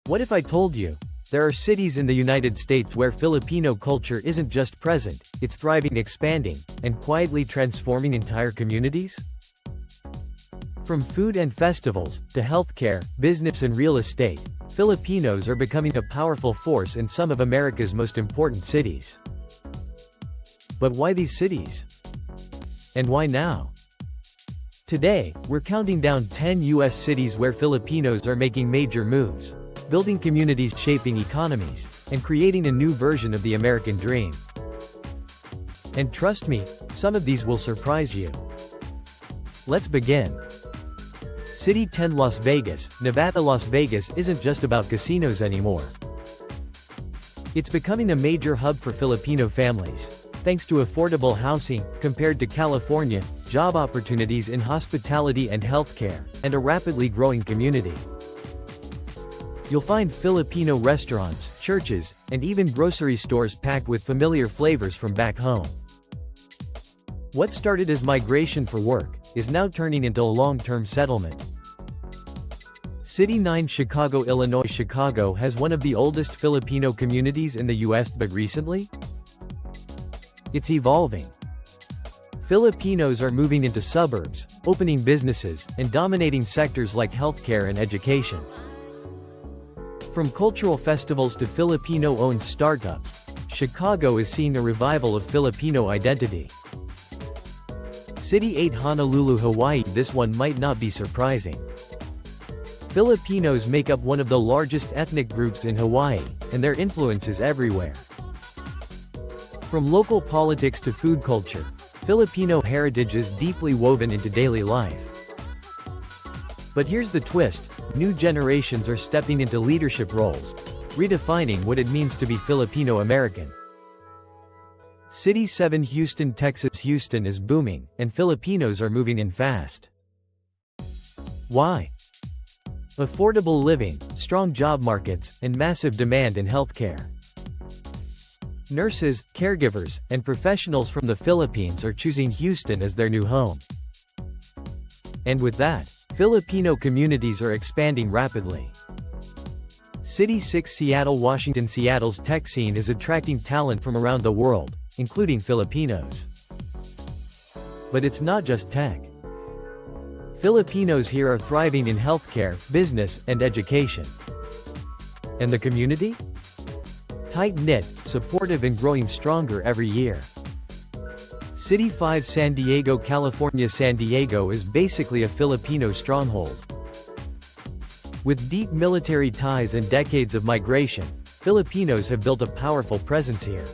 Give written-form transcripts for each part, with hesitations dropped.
What if I told you? There are cities in the United States where Filipino culture isn't just present, it's thriving, expanding, and quietly transforming entire communities? From food and festivals, to healthcare, business and real estate, Filipinos are becoming a powerful force in some of America's most important cities. But why these cities? And why now? Today, we're counting down 10 US cities where Filipinos are making major moves, building communities, shaping economies, and creating a new version of the American dream. And trust me, some of these will surprise you. Let's begin. City 10 Las Vegas, Nevada. Las Vegas isn't just about casinos anymore. It's becoming a major hub for Filipino families, thanks to affordable housing, compared to California, job opportunities in hospitality and healthcare, and a rapidly growing community. You'll find Filipino restaurants, churches, and even grocery stores packed with familiar flavors from back home. What started as migration for work is now turning into a long-term settlement. City 9 Chicago, Illinois. Chicago has one of the oldest Filipino communities in the US, but recently, it's evolving. Filipinos are moving into suburbs, opening businesses, and dominating sectors like healthcare and education. From cultural festivals to Filipino-owned startups, Chicago is seeing a revival of Filipino identity. City 8 Honolulu, Hawaii. This one might not be surprising. Filipinos make up one of the largest ethnic groups in Hawaii, and their influence is everywhere. From local politics to food culture, Filipino heritage is deeply woven into daily life. But here's the twist: new generations are stepping into leadership roles, redefining what it means to be Filipino American. City 7 Houston, Texas. Houston is booming, and Filipinos are moving in fast. Why? Affordable living, strong job markets, and massive demand in healthcare. Nurses, caregivers, and professionals from the Philippines are choosing Houston as their new home. And with that, Filipino communities are expanding rapidly. City 6 Seattle, Washington. Seattle's tech scene is attracting talent from around the world, including Filipinos. But it's not just tech. Filipinos here are thriving in healthcare, business, and education. And the community? Tight-knit, supportive and growing stronger every year. City 5 San Diego, California. San Diego is basically a Filipino stronghold. With deep military ties and decades of migration, Filipinos have built a powerful presence here.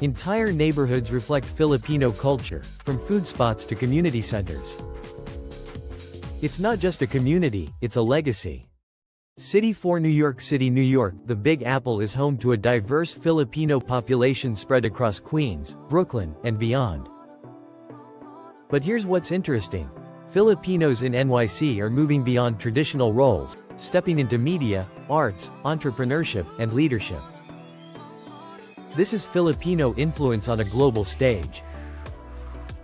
Entire neighborhoods reflect Filipino culture, from food spots to community centers. It's not just a community, it's a legacy. City 4 New York City, New York. The Big Apple is home to a diverse Filipino population spread across Queens, Brooklyn, and beyond. But here's what's interesting. Filipinos in NYC are moving beyond traditional roles, stepping into media, arts, entrepreneurship, and leadership. This is Filipino influence on a global stage.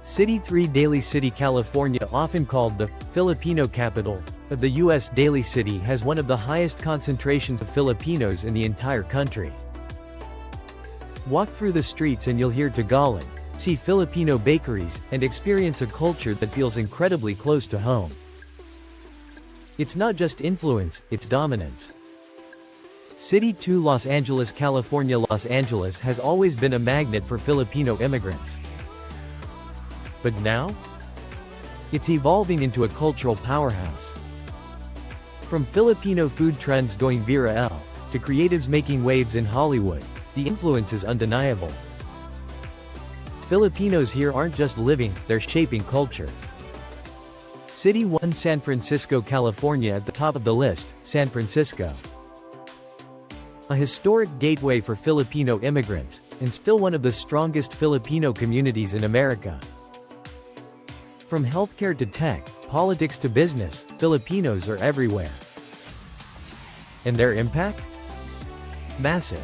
City 3 Daly City, California. Often called the Filipino capital of the U.S., Daly City has one of the highest concentrations of Filipinos in the entire country. Walk through the streets and you'll hear Tagalog, see Filipino bakeries, and experience a culture that feels incredibly close to home. It's not just influence, it's dominance. City 2 Los Angeles, California. Los Angeles has always been a magnet for Filipino immigrants. But now? It's evolving into a cultural powerhouse. From Filipino food trends going viral, to creatives making waves in Hollywood, the influence is undeniable. Filipinos here aren't just living, they're shaping culture. City 1 San Francisco, California. At the top of the list, San Francisco. A historic gateway for Filipino immigrants, and still one of the strongest Filipino communities in America. From healthcare to tech, politics to business, Filipinos are everywhere. And their impact? Massive.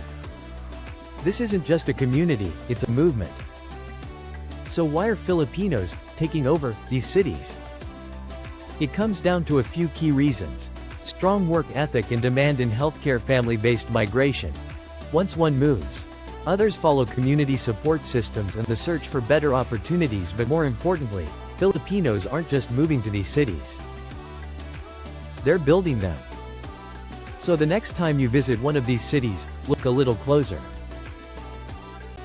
This isn't just a community, it's a movement. So why are Filipinos taking over these cities? It comes down to a few key reasons: Strong work ethic and demand in healthcare, family-based migration. Once one moves, others follow. Community support systems and the search for better opportunities. But more importantly, Filipinos aren't just moving to these cities. They're building them. So the next time you visit one of these cities, look a little closer.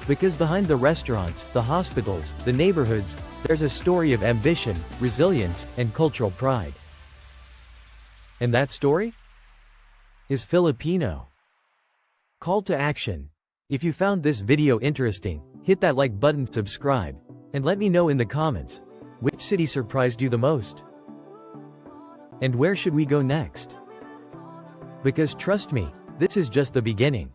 Because behind the restaurants, the hospitals, the neighborhoods, there's a story of ambition, resilience, and cultural pride. And that story is Filipino. Call to action. If you found this video interesting, hit that like button, subscribe, and let me know in the comments, which city surprised you the most? And where should we go next? Because trust me, this is just the beginning.